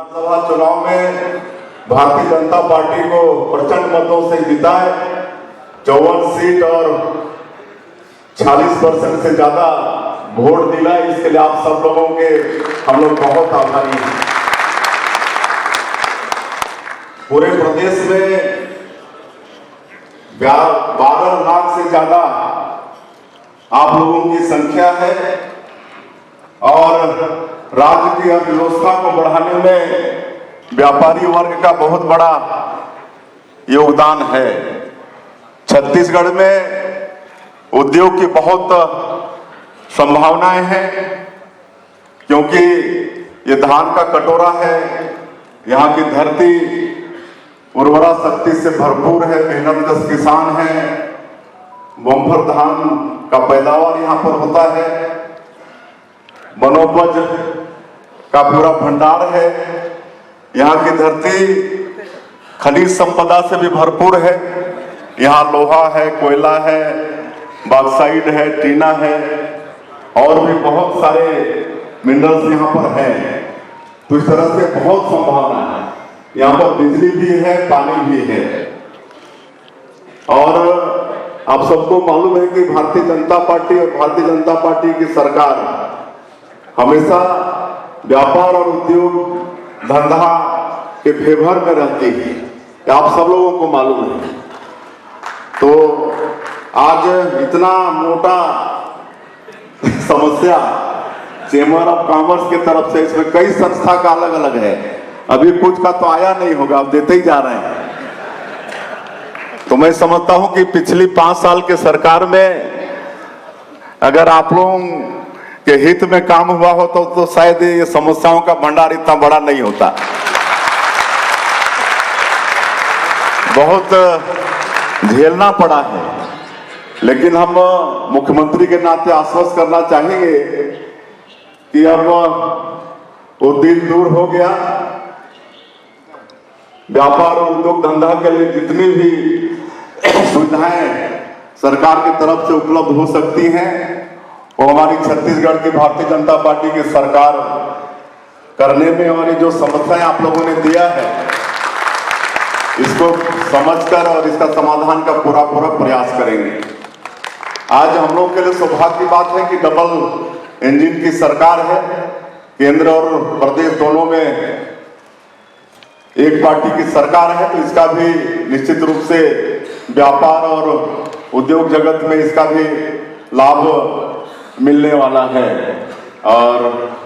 विधानसभा चुनाव में भारतीय जनता पार्टी को प्रचंड मतों से जिताए, 54 सीट और 40% से ज्यादा वोट दिलाए। इसके लिए आप सब लोगों के हम लोग बहुत आभारी हैं। पूरे प्रदेश में 12 लाख से ज्यादा आप लोगों की संख्या है और राज्य की अर्थव्यवस्था को बढ़ाने में व्यापारी वर्ग का बहुत बड़ा योगदान है। छत्तीसगढ़ में उद्योग की बहुत संभावनाएं हैं, क्योंकि ये धान का कटोरा है, यहाँ की धरती उर्वरा शक्ति से भरपूर है, मेहनतकश किसान हैं, बम्फर धान का पैदावार यहाँ पर होता है, वनोपज का पूरा भंडार है, यहाँ की धरती खनिज संपदा से भी भरपूर है। यहाँ लोहा है, कोयला है, बॉक्साइट है, टीना है और भी बहुत सारे मिनरल्स यहाँ पर हैं। तो इस तरह से बहुत संभावना है। यहाँ पर बिजली भी है, पानी भी है। और आप सबको मालूम है कि भारतीय जनता पार्टी और भारतीय जनता पार्टी की सरकार हमेशा व्यापार और उद्योग धंधा के फेवर में रहती है, आप सब लोगों को मालूम है। तो आज इतना मोटा समस्या चेंबर ऑफ कॉमर्स की तरफ से, इसमें कई संस्था का अलग अलग है, अभी कुछ का तो आया नहीं होगा, अब देते ही जा रहे हैं। तो मैं समझता हूं कि पिछली 5 साल के सरकार में अगर आप लोगों के हित में काम हुआ हो तो शायद ये समस्याओं का भंडार इतना बड़ा नहीं होता। बहुत झेलना पड़ा है, लेकिन हम मुख्यमंत्री के नाते आश्वस्त करना चाहेंगे कि अब वो दिन दूर हो गया। व्यापार और उद्योग धंधा के लिए जितनी भी सुविधाएं सरकार की तरफ से उपलब्ध हो सकती हैं, वो हमारी छत्तीसगढ़ की भारतीय जनता पार्टी की सरकार करने में, और ये जो समस्याएं आप लोगों ने दिया है इसको समझकर और इसका समाधान का पूरा प्रयास करेंगे। आज हम लोग के लिए सौभाग्य की बात है कि डबल इंजन की सरकार है, केंद्र और प्रदेश दोनों में एक पार्टी की सरकार है, तो इसका भी निश्चित रूप से व्यापार और उद्योग जगत में इसका भी लाभ मिलने वाला है। और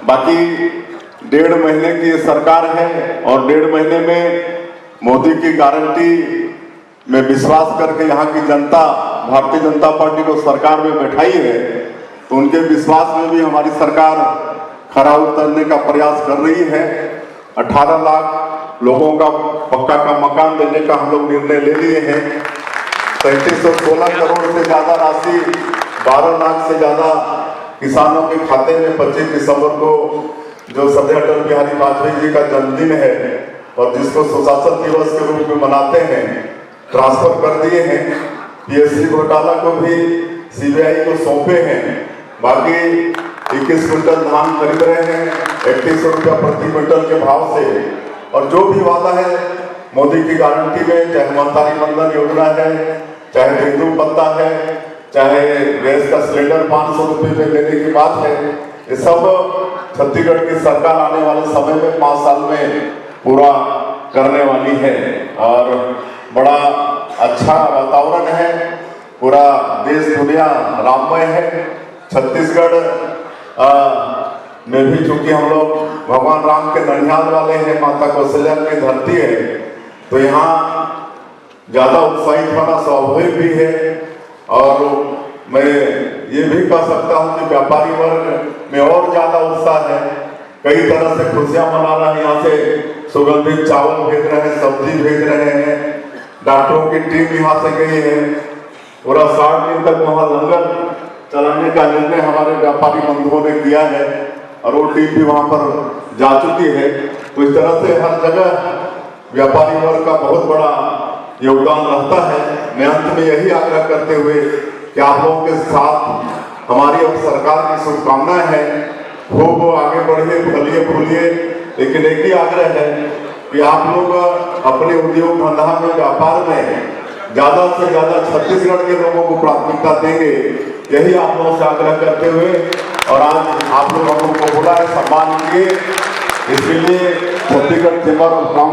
बाकी 1.5 महीने की सरकार है और 1.5 महीने में मोदी की गारंटी में विश्वास करके यहाँ की जनता भारतीय जनता पार्टी को सरकार में बैठाई है, तो उनके विश्वास में भी हमारी सरकार खरा उतरने का प्रयास कर रही है। 18 लाख लोगों का पक्का का मकान देने का हम लोग निर्णय ले लिए हैं। 3716 करोड़ से ज्यादा राशि 12 लाख से ज्यादा किसानों के खाते में 25 दिसंबर को, जो सदैव अटल बिहारी वाजपेयी जी का जन्मदिन है और जिसको सुशासन दिवस के रूप में मनाते हैं, ट्रांसफर कर दिए हैं। पीएससी घोटाला को भी सीबीआई को सौंपे हैं। बाकी 21 क्विंटल धान खरीद रहे हैं 3100 रुपया प्रति क्विंटल के भाव से। और जो भी वादा है मोदी की गारंटी में, चाहे महतारी वंदन योजना है, चाहे बिंदु पत्ता है, चाहे गैस का सिलेंडर 500 रुपये में लेने की बात है, ये सब छत्तीसगढ़ की सरकार आने वाले समय में 5 साल में पूरा करने वाली है। और बड़ा अच्छा वातावरण है, पूरा देश दुनिया राममय है। छत्तीसगढ़ में भी चूंकि हम लोग भगवान राम के ननिहाल वाले हैं, माता कौशल्या की धरती है, तो यहाँ ज्यादा उत्साहित होना स्वाभाविक भी है। और मैं ये भी कह सकता हूँ कि व्यापारी वर्ग में और ज्यादा उत्साह है, कई तरह से खुशियां मना रहे हैं। यहाँ से सुगंधित चावल भेज रहे हैं, सब्जी भेज रहे हैं, डॉक्टरों की टीम यहाँ से गई है। पूरा 60 दिन तक वहाँ लंगर चलाने का निर्णय हमारे व्यापारी बंधुओं ने किया है और वो टीम भी वहाँ पर जा चुकी है। तो इस तरह से हर जगह व्यापारी वर्ग का बहुत बड़ा योगदान रहता है। मैं अंत में यही आग्रह करते हुए कि आप लोगों के साथ हमारी और सरकार की शुभकामनाएं हैं। खूब आगे बढ़िए, फलिए फूलिए लेकिन एक ही आग्रह है कि आप लोग अपने उद्योग धंधा में, व्यापार में ज्यादा से ज्यादा छत्तीसगढ़ के लोगों को प्राथमिकता देंगे, यही आप लोगों से आग्रह करते हुए, और आज आप लोग हम लोग को बोला है सम्मान किए, इसके लिए छत्तीसगढ़ चेंबर ऑफ कॉमर्स